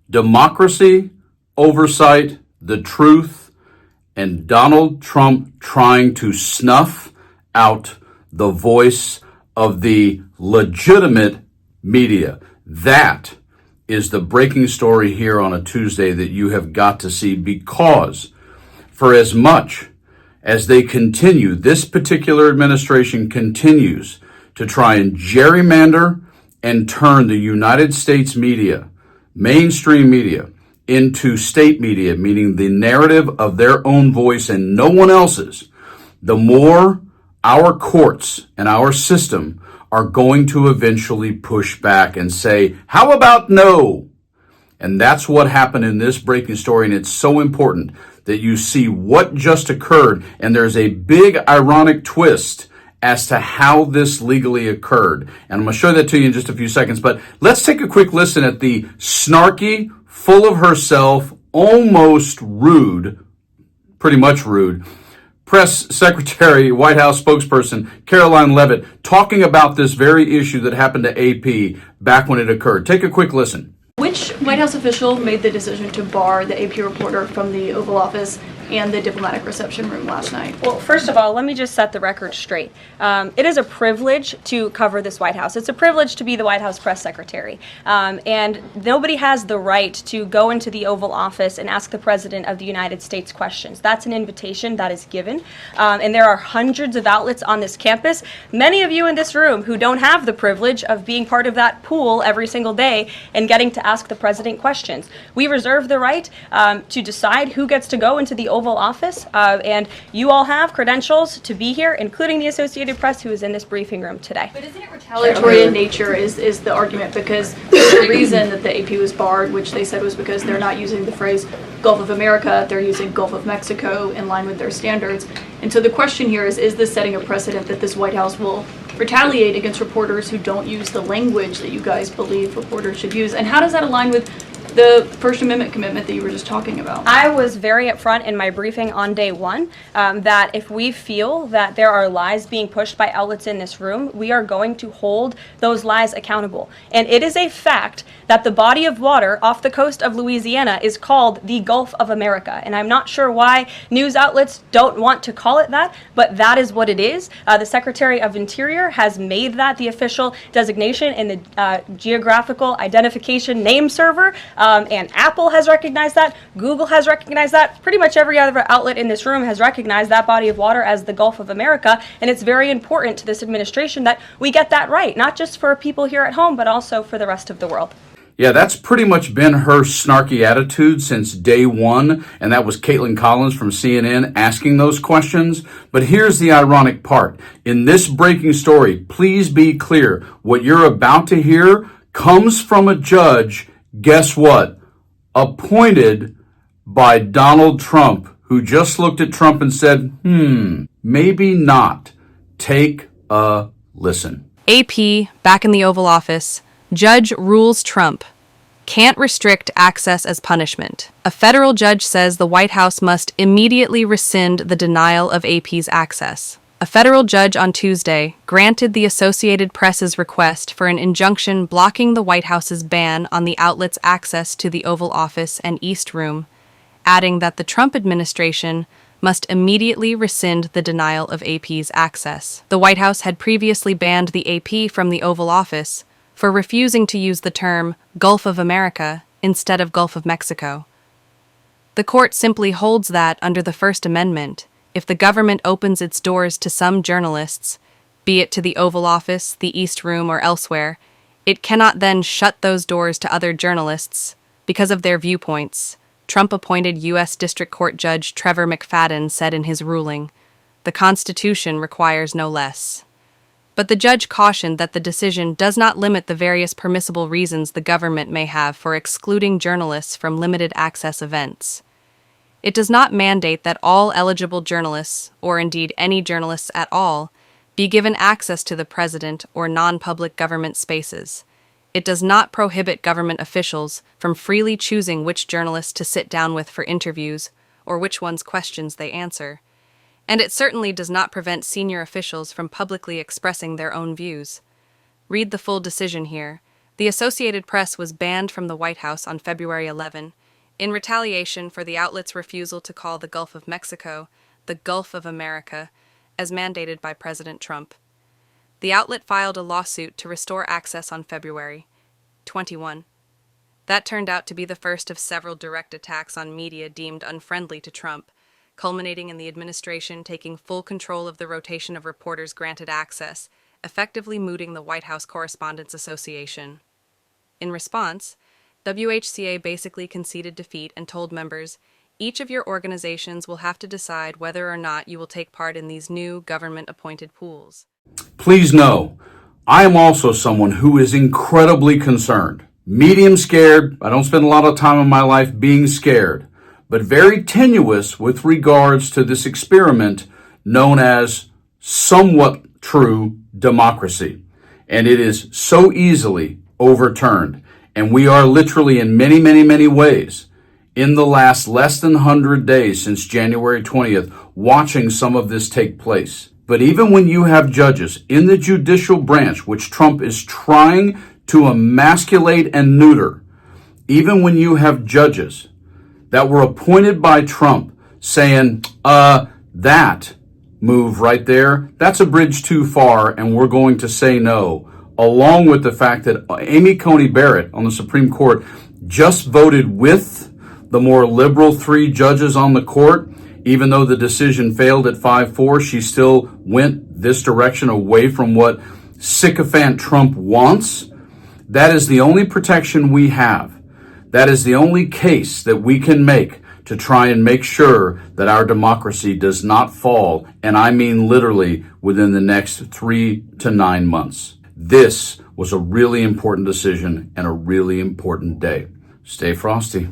democracy, oversight, the truth, and Donald Trump trying to snuff out the voice of the legitimate media. That is the breaking story here on a Tuesday that you have got to see, because for as much as they continue, this particular administration continues to try and gerrymander and turn the United States media, mainstream media, into state media, meaning the narrative of their own voice and no one else's, the more our courts and our system are going to eventually push back and say, how about no? And that's what happened in this breaking story, and it's so important that you see what just occurred, and there's a big ironic twist as to how this legally occurred. And I'm going to show that to you in just a few seconds, but let's take a quick listen at the snarky, full of herself, almost rude, pretty much rude, Press Secretary, White House spokesperson Caroline Leavitt talking about this very issue that happened to AP back when it occurred. Take a quick listen. Which White House official made the decision to bar the AP reporter from the Oval Office and the diplomatic reception room last night? Well, first of all, let me just set the record straight. It is a privilege to cover this White House. It's a privilege to be the White House press secretary. And nobody has the right to go into the Oval Office and ask the President of the United States questions. That's an invitation that is given. And there are hundreds of outlets on this campus, many of you in this room who don't have the privilege of being part of that pool every single day and getting to ask the President questions. We reserve the right to decide who gets to go into the Oval Office, and you all have credentials to be here, including the Associated Press, who is in this briefing room today. But isn't it retaliatory in nature is the argument, because the reason that the AP was barred, which they said was because they're not using the phrase Gulf of America, they're using Gulf of Mexico in line with their standards. And so the question here is this setting a precedent that this White House will retaliate against reporters who don't use the language that you guys believe reporters should use? And how does that align with the First Amendment commitment that you were just talking about? I was very upfront in my briefing on day one that if we feel that there are lies being pushed by outlets in this room, we are going to hold those lies accountable. And it is a fact that the body of water off the coast of Louisiana is called the Gulf of America. And I'm not sure why news outlets don't want to call it that, but that is what it is. The Secretary of Interior has made that the official designation in the Geographical Identification Name Server. And Apple has recognized that, Google has recognized that, pretty much every other outlet in this room has recognized that body of water as the Gulf of America, and it's very important to this administration that we get that right, not just for people here at home, but also for the rest of the world. Yeah, that's pretty much been her snarky attitude since day one, and that was Caitlin Collins from CNN asking those questions. But here's the ironic part. In this breaking story, please be clear, what you're about to hear comes from a judge, guess what? Appointed by Donald Trump, who just looked at Trump and said, maybe not. Take a listen. AP, back in the Oval Office. Judge rules Trump. Can't restrict access as punishment. A federal judge says the White House must immediately rescind the denial of AP's access. A federal judge on Tuesday granted the Associated Press's request for an injunction blocking the White House's ban on the outlet's access to the Oval Office and East Room, adding that the Trump administration must immediately rescind the denial of AP's access. The White House had previously banned the AP from the Oval Office for refusing to use the term Gulf of America instead of Gulf of Mexico. The court simply holds that, under the First Amendment, if the government opens its doors to some journalists, be it to the Oval Office, the East Room, or elsewhere, it cannot then shut those doors to other journalists because of their viewpoints, Trump-appointed U.S. District Court Judge Trevor McFadden said in his ruling. The Constitution requires no less. But the judge cautioned that the decision does not limit the various permissible reasons the government may have for excluding journalists from limited access events. It does not mandate that all eligible journalists, or indeed any journalists at all, be given access to the president or non-public government spaces. It does not prohibit government officials from freely choosing which journalists to sit down with for interviews or which one's questions they answer. And it certainly does not prevent senior officials from publicly expressing their own views. Read the full decision here, The Associated Press was banned from the White House on February 11, in retaliation for the outlet's refusal to call the Gulf of Mexico the Gulf of America, as mandated by President Trump. The outlet filed a lawsuit to restore access on February 21. That turned out to be the first of several direct attacks on media deemed unfriendly to Trump, culminating in the administration taking full control of the rotation of reporters granted access, effectively mooting the White House Correspondents Association. In response, WHCA basically conceded defeat and told members, each of your organizations will have to decide whether or not you will take part in these new government-appointed pools. Please know, I am also someone who is incredibly concerned. Medium scared. I don't spend a lot of time in my life being scared, but very tenuous with regards to this experiment known as somewhat true democracy. And it is so easily overturned. And we are literally in many, many, many ways in the last less than 100 days since January 20th watching some of this take place. But even when you have judges in the judicial branch, which Trump is trying to emasculate and neuter, even when you have judges that were appointed by Trump saying, that move right there, that's a bridge too far and we're going to say no, along with the fact that Amy Coney Barrett on the Supreme Court just voted with the more liberal 3 judges on the court. Even though the decision failed at 5-4, she still went this direction away from what sycophant Trump wants. That is the only protection we have. That is the only case that we can make to try and make sure that our democracy does not fall, and I mean literally within the next 3 to 9 months. This was a really important decision and a really important day. Stay frosty.